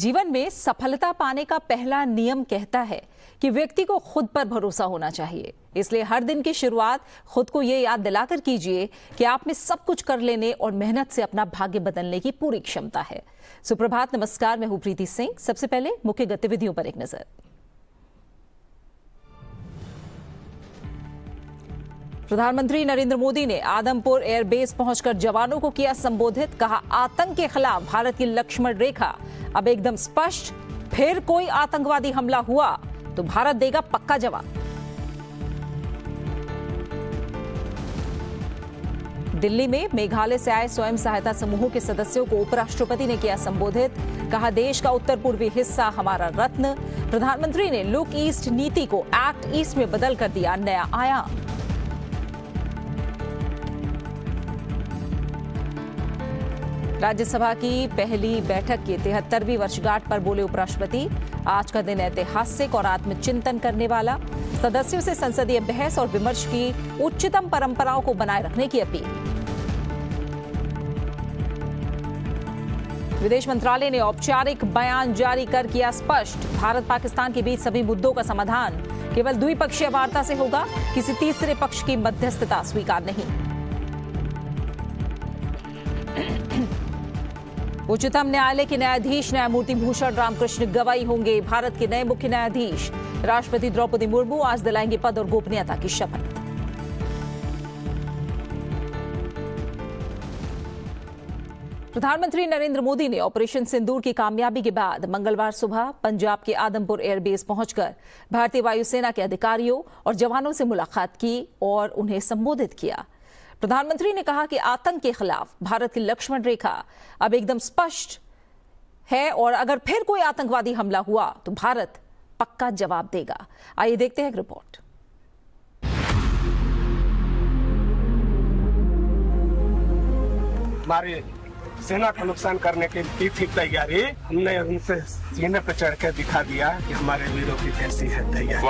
जीवन में सफलता पाने का पहला नियम कहता है कि व्यक्ति को खुद पर भरोसा होना चाहिए। इसलिए हर दिन की शुरुआत खुद को ये याद दिलाकर कीजिए कि आप में सब कुछ कर लेने और मेहनत से अपना भाग्य बदलने की पूरी क्षमता है। सुप्रभात, नमस्कार, मैं हूं प्रीति सिंह। सबसे पहले मुख्य गतिविधियों पर एक नजर। प्रधानमंत्री नरेंद्र मोदी ने आदमपुर एयरबेस पहुंचकर जवानों को किया संबोधित। कहा, आतंक के खिलाफ भारत की लक्ष्मण रेखा अब एकदम स्पष्ट। फिर कोई आतंकवादी हमला हुआ तो भारत देगा पक्का जवाब। दिल्ली में मेघालय से आए स्वयं सहायता समूहों के सदस्यों को उपराष्ट्रपति ने किया संबोधित। कहा, देश का उत्तर पूर्वी हिस्सा हमारा रत्न। प्रधानमंत्री ने लुक ईस्ट नीति को एक्ट ईस्ट में बदल कर दिया नया आयाम। राज्यसभा की पहली बैठक की 73वीं वर्षगांठ पर बोले उपराष्ट्रपति, आज का दिन ऐतिहासिक और आत्मचिंतन करने वाला। सदस्यों से संसदीय बहस और विमर्श की उच्चतम परंपराओं को बनाए रखने की अपील। विदेश मंत्रालय ने औपचारिक बयान जारी कर किया स्पष्ट, भारत पाकिस्तान के बीच सभी मुद्दों का समाधान केवल द्विपक्षीय वार्ता से होगा, किसी तीसरे पक्ष की मध्यस्थता स्वीकार नहीं। उच्चतम न्यायालय के न्यायाधीश न्यायमूर्ति भूषण रामकृष्ण गवाई होंगे भारत के नए मुख्य न्यायाधीश। राष्ट्रपति द्रौपदी मुर्मू आज दिलाएंगे पद और गोपनीयता की शपथ। प्रधानमंत्री नरेंद्र मोदी ने ऑपरेशन सिंदूर की कामयाबी के बाद मंगलवार सुबह पंजाब के आदमपुर एयरबेस पहुंचकर भारतीय वायुसेना के अधिकारियों और जवानों से मुलाकात की और उन्हें संबोधित किया। प्रधानमंत्री ने कहा कि आतंक के खिलाफ भारत की लक्ष्मण रेखा अब एकदम स्पष्ट है और अगर फिर कोई आतंकवादी हमला हुआ तो भारत पक्का जवाब देगा। आइए देखते हैं एक रिपोर्ट। हमारी सेना का नुकसान करने की की थी तैयारी, हमने उनसे सीने पर चढ़ कर दिखा दिया कि हमारे वीरों की कैसी है तैयारी।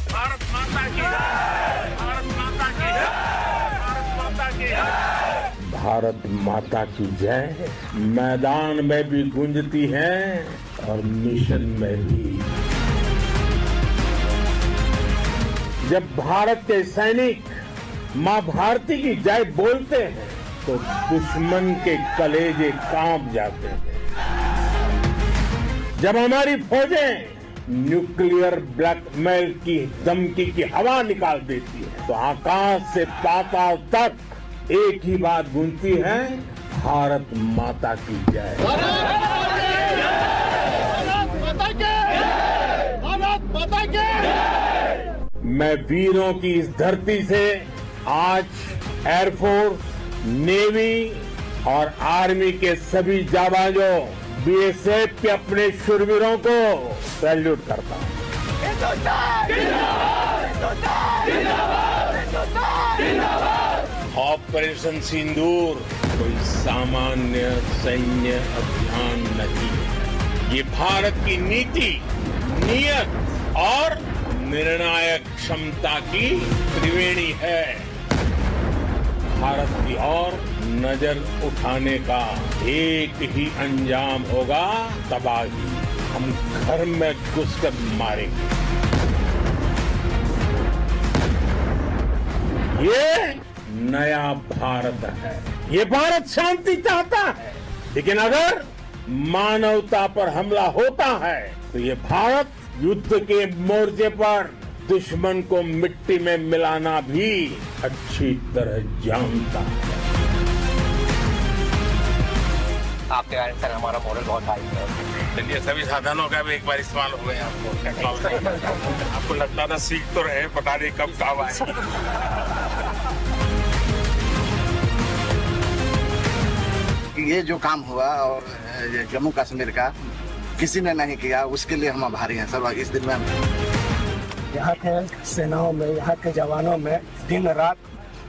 भारत माता की जय, भारत माता की जय, भारत माता की जय। भारत माता की जय मैदान में भी गूंजती है और मिशन में भी। जब भारत के सैनिक मां भारती की जय बोलते हैं तो दुश्मन के कलेजे कांप जाते हैं। जब हमारी फौजें न्यूक्लियर ब्लैकमेल की धमकी की हवा निकाल देती है तो आकाश से पाताल तक एक ही बात गूंजती है, भारत माता की जय। मैं वीरों की इस धरती से आज एयरफोर्स, नेवी और आर्मी के सभी जाबाजों, बीएसएफ के अपने शूरवीरों को सैल्यूट करता हूं। ऑपरेशन सिंदूर कोई सामान्य सैन्य अभियान नहीं है। ये भारत की नीति, नियत और निर्णायक क्षमता की त्रिवेणी है। भारत की ओर नजर उठाने का एक ही अंजाम होगा, तबाही। हम घर में घुसकर मारेंगे। ये नया भारत है। ये भारत शांति चाहता है, लेकिन अगर मानवता पर हमला होता है तो ये भारत युद्ध के मोर्चे पर दुश्मन को मिट्टी में मिलाना भी अच्छी तरह जानता है। आपके कारण सर हमारा मॉरल बहुत हाई है। चलिए, सभी साधनों का भी एक बार इस्तेमाल हो गए। आपको लगता था सीख तो रहे, पता नहीं कब काम आए। ये जो काम हुआ और जम्मू कश्मीर का किसी ने नहीं किया, उसके लिए हम आभारी हैं सर। इस दिन में यहाँ के सेनाओं में, यहाँ के जवानों में दिन रात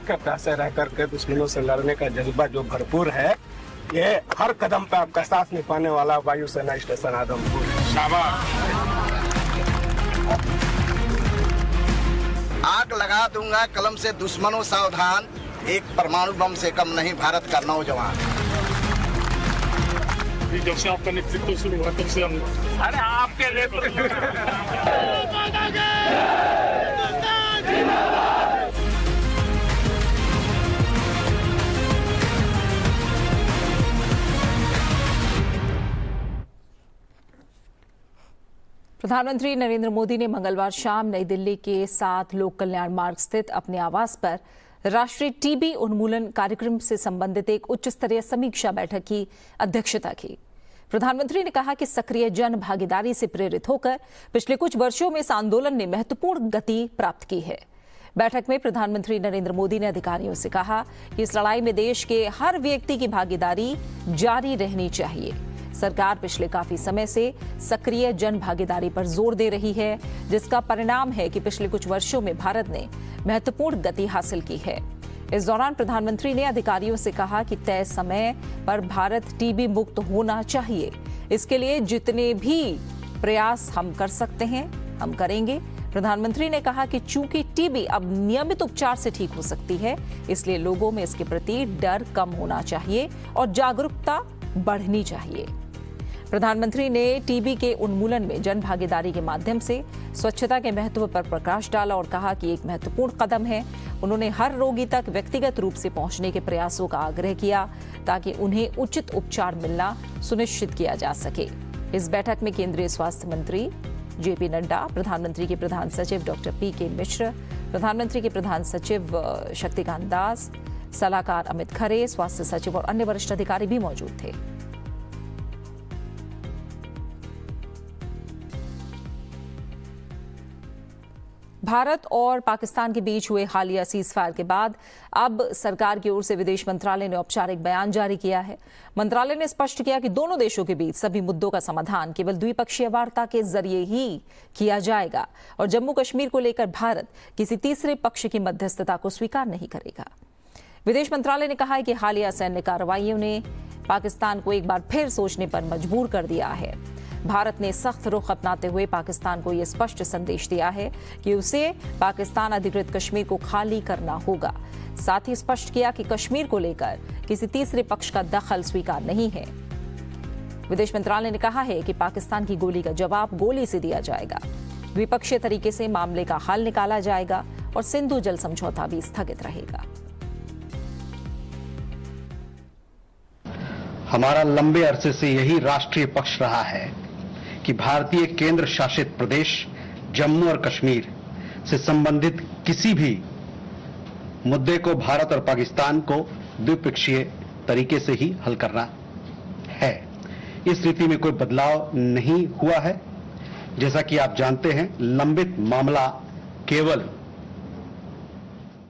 कपड़ा से रह करके दुश्मनों से लड़ने का जज्बा जो भरपूर है, ये हर कदम पे आपका साथ निभाने वाला वायुसेना स्टेशन आदमपुर। शाबाश। आग लगा दूंगा कलम से दुश्मनों सावधान, एक परमाणु बम से कम नहीं भारत का नौजवान। जब से आपका नेतृत्व शुरू हुआ तब से हम अरे आपके नेतृत्व प्रधानमंत्री नरेंद्र मोदी ने मंगलवार शाम नई दिल्ली के 7 लोक कल्याण मार्ग स्थित अपने आवास पर राष्ट्रीय टीबी उन्मूलन कार्यक्रम से संबंधित एक उच्च स्तरीय समीक्षा बैठक की अध्यक्षता की। प्रधानमंत्री ने कहा कि सक्रिय जन भागीदारी से प्रेरित होकर पिछले कुछ वर्षों में इस आंदोलन ने महत्वपूर्ण गति प्राप्त की है। बैठक में प्रधानमंत्री नरेंद्र मोदी ने अधिकारियों से कहा कि इस लड़ाई में देश के हर व्यक्ति की भागीदारी जारी रहनी चाहिए। सरकार पिछले काफी समय से सक्रिय जन भागीदारी पर जोर दे रही है, जिसका परिणाम है कि पिछले कुछ वर्षों में भारत ने महत्वपूर्ण गति हासिल की है। इस दौरान प्रधानमंत्री ने अधिकारियों से कहा कि तय समय पर भारत टीबी मुक्त होना चाहिए। इसके लिए जितने भी प्रयास हम कर सकते हैं हम करेंगे। प्रधानमंत्री ने कहा कि चूंकि टीबी अब नियमित उपचार से ठीक हो सकती है, इसलिए लोगों में इसके प्रति डर कम होना चाहिए और जागरूकता बढ़नी चाहिए। प्रधानमंत्री ने टीबी के उन्मूलन में जन भागीदारी के माध्यम से स्वच्छता के महत्व पर प्रकाश डाला और कहा कि एक महत्वपूर्ण कदम है। उन्होंने हर रोगी तक व्यक्तिगत रूप से पहुंचने के प्रयासों का आग्रह किया ताकि उन्हें उचित उपचार मिलना सुनिश्चित किया जा सके। इस बैठक में केंद्रीय स्वास्थ्य मंत्री जेपी नड्डा, प्रधानमंत्री के प्रधान सचिव डॉक्टर पीके मिश्र, प्रधानमंत्री के प्रधान सचिव शक्तिकांत दास, सलाहकार अमित खरे, स्वास्थ्य सचिव और अन्य वरिष्ठ अधिकारी भी मौजूद थे। भारत और पाकिस्तान के बीच हुए हालिया सीजफायर के बाद अब सरकार की ओर से विदेश मंत्रालय ने औपचारिक बयान जारी किया है। मंत्रालय ने स्पष्ट किया कि दोनों देशों के बीच सभी मुद्दों का समाधान केवल द्विपक्षीय वार्ता के जरिए ही किया जाएगा और जम्मू कश्मीर को लेकर भारत किसी तीसरे पक्ष की मध्यस्थता को स्वीकार नहीं करेगा। विदेश मंत्रालय ने कहा है कि हालिया सैन्य कार्रवाइयों ने पाकिस्तान को एक बार फिर सोचने पर मजबूर कर दिया है। भारत ने सख्त रुख अपनाते हुए पाकिस्तान को यह स्पष्ट संदेश दिया है कि उसे पाकिस्तान अधिकृत कश्मीर को खाली करना होगा। साथ ही स्पष्ट किया कि कश्मीर को लेकर किसी तीसरे पक्ष का दखल स्वीकार नहीं है। विदेश मंत्रालय ने कहा है कि पाकिस्तान की गोली का जवाब गोली से दिया जाएगा। द्विपक्षीय तरीके से मामले का हल निकाला जाएगा और सिंधु जल समझौता भी स्थगित रहेगा। हमारा लंबे अरसे से यही राष्ट्रीय पक्ष रहा है कि भारतीय केंद्र शासित प्रदेश जम्मू और कश्मीर से संबंधित किसी भी मुद्दे को भारत और पाकिस्तान को द्विपक्षीय तरीके से ही हल करना है। इस रीति में कोई बदलाव नहीं हुआ है। जैसा कि आप जानते हैं, लंबित मामला केवल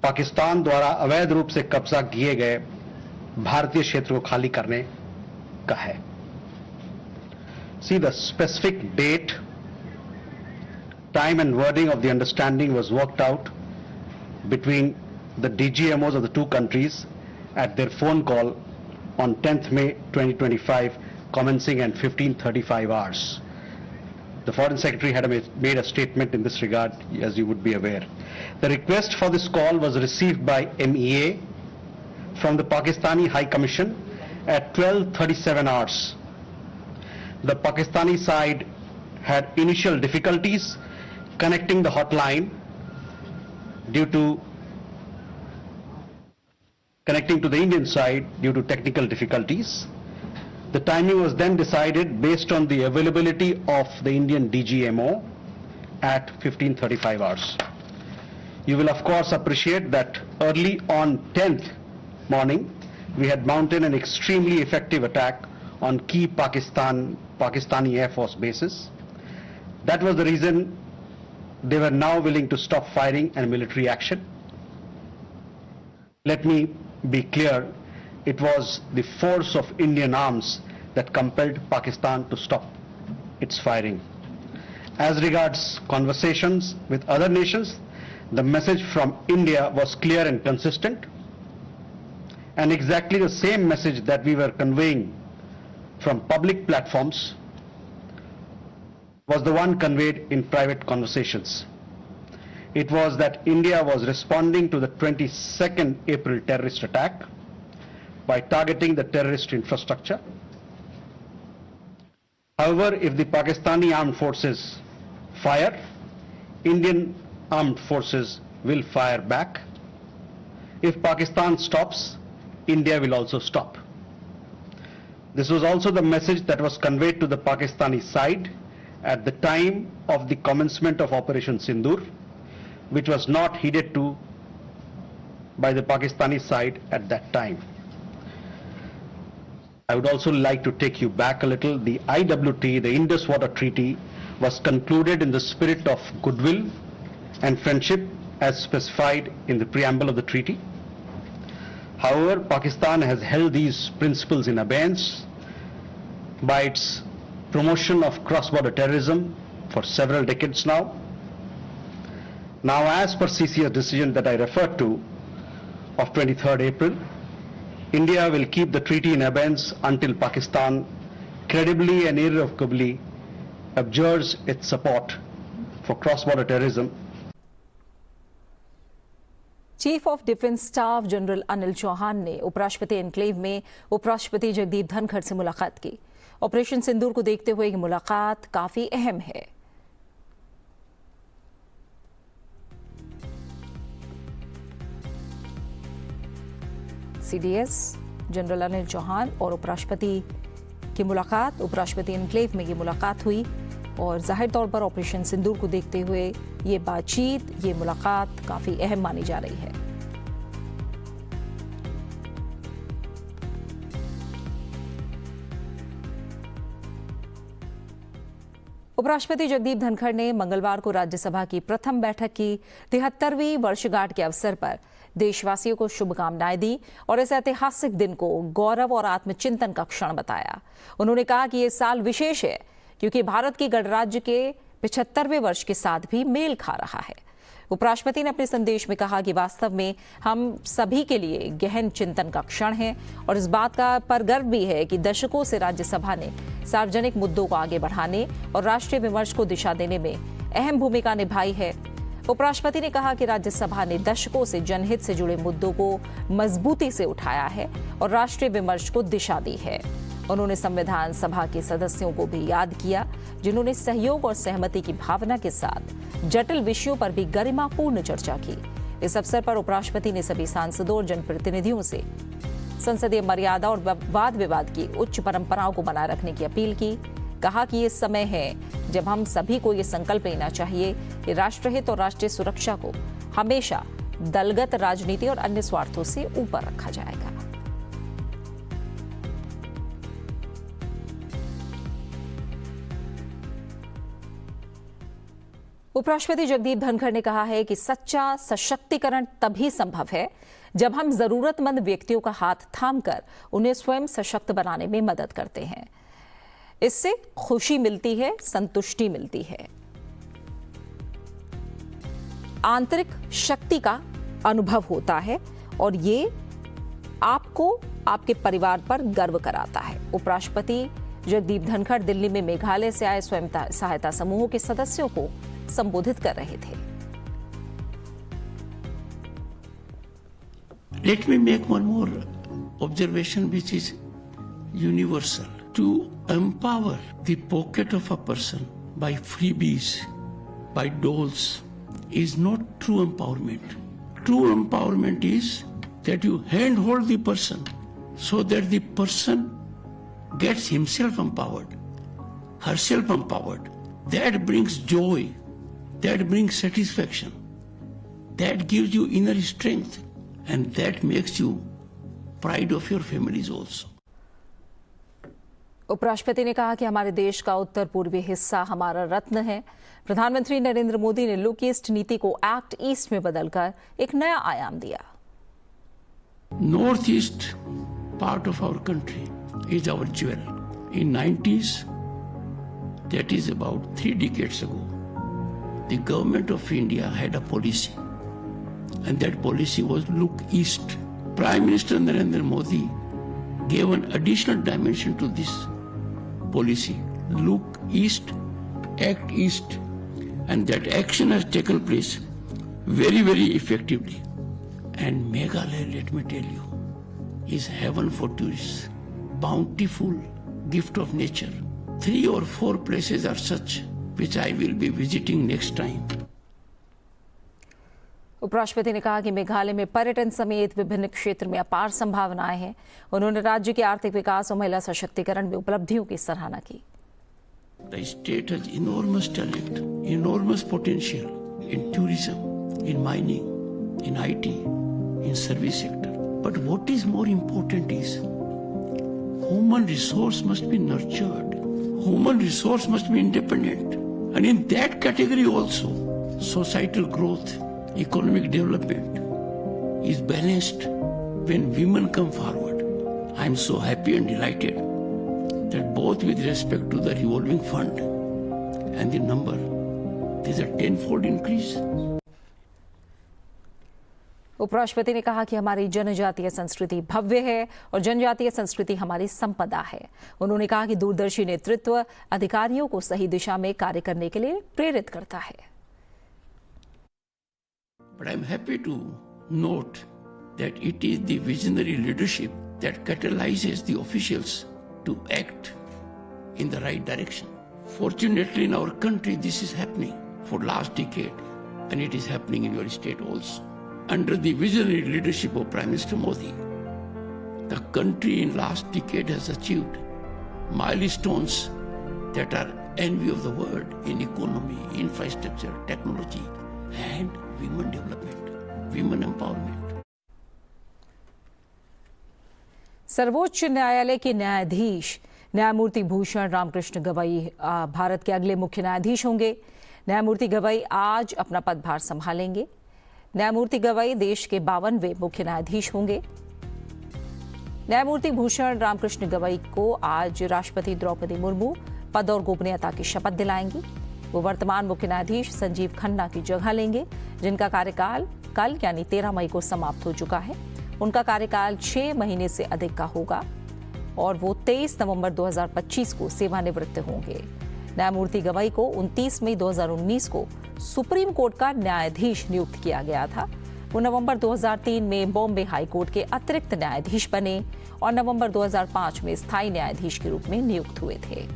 पाकिस्तान द्वारा अवैध रूप से कब्जा किए गए भारतीय क्षेत्र को खाली करने का है। See, the specific date, time and wording of the understanding was worked out between the DGMOs of the two countries at their phone call on 10th May 2025, commencing at 15:35 hours. The Foreign Secretary had made a statement in this regard, as you would be aware. The request for this call was received by MEA from the Pakistani High Commission at 12:37 hours. The Pakistani side had initial difficulties connecting the hotline due to connecting to the Indian side due to technical difficulties. The timing was then decided based on the availability of the Indian DGMO at 15:35 hours. You will of course appreciate that early on 10th morning we had mounted an extremely effective attack on key Pakistani Air Force bases. That was the reason they were now willing to stop firing and military action. Let me be clear, it was the force of Indian arms that compelled Pakistan to stop its firing. As regards conversations with other nations, the message from India was clear and consistent, and exactly the same message that we were conveying from public platforms was the one conveyed in private conversations. It was that India was responding to the 22nd April terrorist attack by targeting the terrorist infrastructure However, if the Pakistani armed forces fire, Indian armed forces will fire back. If Pakistan stops, India will also stop. This was also the message that was conveyed to the Pakistani side at the time of the commencement of Operation Sindoor, which was not heeded to by the Pakistani side at that time. I would also like to take you back a little. The IWT, the Indus Water Treaty, was concluded in the spirit of goodwill and friendship as specified in the preamble of the treaty. However, Pakistan has held these principles in abeyance by its promotion of cross-border terrorism for several decades now. Now, as per CCS decision that I referred to of 23rd April, India will keep the treaty in abeyance until Pakistan credibly and irrevocably abjures its support for cross-border terrorism. Chief of defence staff general Anil Chauhan ने उपराष्ट्रपति enclave में उपराष्ट्रपति जगदीप धनखड़ से मुलाकात की। Operation सिंदूर को देखते हुए ये मुलाकात काफी अहम है। सीडीएस जनरल अनिल चौहान और उपराष्ट्रपति की मुलाकात, उपराष्ट्रपति एनक्लेव में ये मुलाकात हुई और जाहिर तौर पर ऑपरेशन सिंदूर को देखते हुए ये बातचीत, ये मुलाकात काफी अहम मानी जा रही है। उपराष्ट्रपति जगदीप धनखड़ ने मंगलवार को राज्यसभा की प्रथम बैठक की 73वीं वर्षगांठ के अवसर पर देशवासियों को शुभकामनाएं दी और इस ऐतिहासिक दिन को गौरव और आत्मचिंतन का क्षण बताया। उन्होंने कहा कि ये साल विशेष है क्योंकि भारत की गणराज्य के 75वें वर्ष के साथ भी मेल खा रहा है। उपराष्ट्रपति ने अपने संदेश में कहा कि वास्तव में हम सभी के लिए गहन चिंतन का क्षण है और इस बात का पर गर्व भी है कि दशकों से राज्यसभा ने सार्वजनिक मुद्दों को आगे बढ़ाने और राष्ट्रीय विमर्श को दिशा देने में अहम भूमिका निभाई है। उपराष्ट्रपति ने कहा कि राज्यसभा ने दशकों से जनहित से जुड़े मुद्दों को मजबूती से उठाया है और राष्ट्रीय विमर्श को दिशा दी है। उन्होंने संविधान सभा के सदस्यों को भी याद किया जिन्होंने सहयोग और सहमति की भावना के साथ जटिल विषयों पर भी गरिमापूर्ण चर्चा की। इस अवसर पर उपराष्ट्रपति ने सभी सांसदों और जनप्रतिनिधियों से संसदीय मर्यादा और वाद विवाद की उच्च परंपराओं को बनाए रखने की अपील की। कहा कि ये समय है जब हम सभी को ये संकल्प लेना चाहिए कि राष्ट्रहित और राष्ट्रीय सुरक्षा को हमेशा दलगत राजनीति और अन्य स्वार्थों से ऊपर रखा जाएगा। उपराष्ट्रपति जगदीप धनखड़ ने कहा है कि सच्चा सशक्तिकरण तभी संभव है जब हम जरूरतमंद व्यक्तियों का हाथ थामकर उन्हें स्वयं सशक्त बनाने में मदद करते हैं। इससे खुशी मिलती है, संतुष्टि मिलती है, आंतरिक शक्ति का अनुभव होता है और ये आपको आपके परिवार पर गर्व कराता है। उपराष्ट्रपति जगदीप धनखड़ दिल्ली में मेघालय से आए स्वयं सहायता समूहों के सदस्यों को संबोधित कर रहे थे। Let me make one more observation which is universal. To empower the pocket of a person by freebies, by doles, is not true empowerment. True empowerment is that you handhold the person so that the person gets himself empowered, herself empowered. That brings joy, that brings satisfaction, that gives you inner strength, and that makes you pride of your families also. उपराष्ट्रपति ने कहा कि हमारे देश का उत्तर पूर्वी हिस्सा हमारा रत्न है। प्रधानमंत्री नरेंद्र मोदी ने लुक ईस्ट नीति को एक्ट ईस्ट में बदलकर एक नया आयाम दिया। North East part of our country is our jewel. In 90s, that is about 3 decades ago, the government of India had a policy, and that policy was look east. Prime Minister Narendra Modi gave an additional dimension to this policy, look east, act east, and that action has taken place very, very effectively. And Meghalaya, let me tell you, is heaven for tourists, bountiful gift of nature, 3 or 4 places are such which I will be visiting next time. उपराष्ट्रपति ने कहा कि मेघालय में पर्यटन समेत विभिन्न क्षेत्र में अपार संभावनाएं हैं। उन्होंने राज्य के आर्थिक विकास और महिला सशक्तिकरण में उपलब्धियों की सराहना की। The state has enormous talent, enormous potential in tourism, in mining, in IT, in service sector. But what is more important is human resource must be nurtured. Human resource must be independent. And in that category also, societal growth, economic development is balanced when women come forward. I am so happy and delighted that both with respect to the revolving fund and the number, there is a 10-fold increase. उपराष्ट्रपति ने कहा कि हमारी जनजातीय संस्कृति भव्य है और जनजातीय संस्कृति हमारी संपदा है। उन्होंने कहा कि दूरदर्शी नेतृत्व अधिकारियों को सही दिशा में कार्य करने के लिए प्रेरित करता है। But I am happy to note that it is the visionary leadership that catalyzes the officials to act in the right direction. Fortunately, in our country, this is happening for last decade, and it is happening in your state also. Under the visionary leadership of Prime Minister Modi, the country in last decade has achieved milestones that are envy of the world in economy, infrastructure, technology, and women development, women empowerment. सर्वोच्च न्यायालय के न्यायाधीश न्यायमूर्ति भूषण रामकृष्ण गवई भारत के अगले मुख्य न्यायाधीश होंगे। न्यायमूर्ति गवई आज अपना पदभार संभालेंगे। न्यायमूर्ति गवई देश के 52वें मुख्य न्यायाधीश होंगे। न्यायमूर्ति भूषण रामकृष्ण गवई को आज राष्ट्रपति द्रौपदी मुर्मू पद और गोपनीयता की शपथ दिलाएंगी। वो वर्तमान मुख्य न्यायाधीश संजीव खन्ना की जगह लेंगे, जिनका कार्यकाल कल यानी 13 मई को समाप्त हो चुका है। उनका कार्यकाल 6 महीने से अधिक का होगा और वो 23 नवंबर 2025 को सेवानिवृत्त होंगे। न्यायमूर्ति गवई को 29 मई 2019 को सुप्रीम कोर्ट का न्यायाधीश नियुक्त किया गया था। वो नवंबर 2003 में बॉम्बे हाई कोर्ट के अतिरिक्त न्यायाधीश बने और नवंबर 2005 में स्थायी न्यायाधीश के रूप में नियुक्त हुए थे।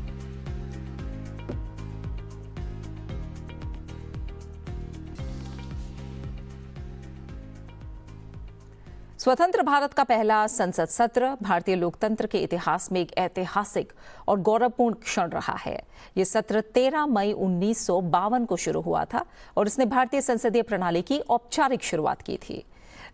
स्वतंत्र भारत का पहला संसद सत्र भारतीय लोकतंत्र के इतिहास में एक ऐतिहासिक और गौरवपूर्ण क्षण रहा है। ये सत्र 13 मई 1952 को शुरू हुआ था और इसने भारतीय संसदीय प्रणाली की औपचारिक शुरुआत की थी।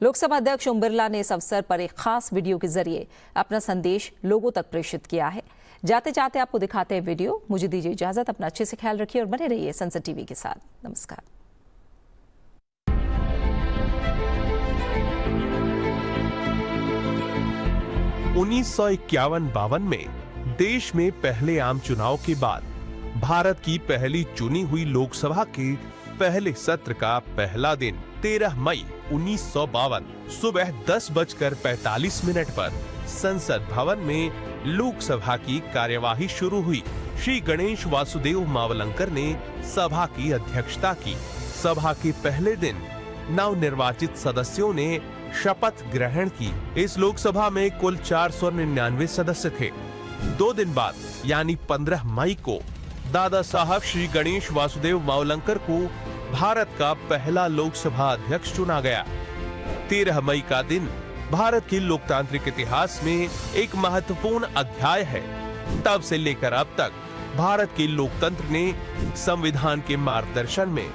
लोकसभा अध्यक्ष ओम बिरला ने इस अवसर पर एक खास वीडियो के जरिए अपना संदेश लोगों तक प्रेषित किया है। जाते जाते आपको दिखाते हैं वीडियो। मुझे दीजिए इजाजत। अपना अच्छे से ख्याल रखिए और बने रहिए संसद टीवी के साथ। नमस्कार। 1951-52 में देश में पहले आम चुनाव के बाद भारत की पहली चुनी हुई लोकसभा के पहले सत्र का पहला दिन 13 मई 1952 सुबह 10:45 पर संसद भवन में लोकसभा की कार्यवाही शुरू हुई। श्री गणेश वासुदेव मावलंकर ने सभा की अध्यक्षता की। सभा के पहले दिन नवनिर्वाचित सदस्यों ने शपथ ग्रहण की। इस लोकसभा में कुल 499 सदस्य थे। 2 दिन बाद यानी 15 मई को दादा साहब श्री गणेश वासुदेव मावलंकर को भारत का पहला लोकसभा अध्यक्ष चुना गया। 13 मई का दिन भारत के लोकतांत्रिक इतिहास में एक महत्वपूर्ण अध्याय है। तब से लेकर अब तक भारत के लोकतंत्र ने संविधान के मार्गदर्शन में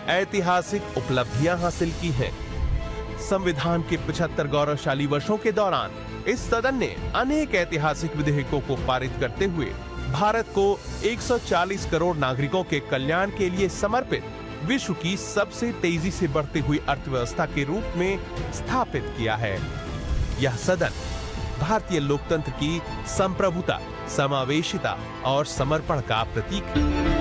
ऐतिहासिक उपलब्धियां हासिल की हैं। संविधान के 75 गौरवशाली वर्षों के दौरान इस सदन ने अनेक ऐतिहासिक विधेयकों को पारित करते हुए भारत को 140 करोड़ नागरिकों के कल्याण के लिए समर्पित विश्व की सबसे तेजी से बढ़ती हुई अर्थव्यवस्था के रूप में स्थापित किया है। यह सदन भारतीय लोकतंत्र की संप्रभुता, समावेशिता और समर्पण का प्रतीक है।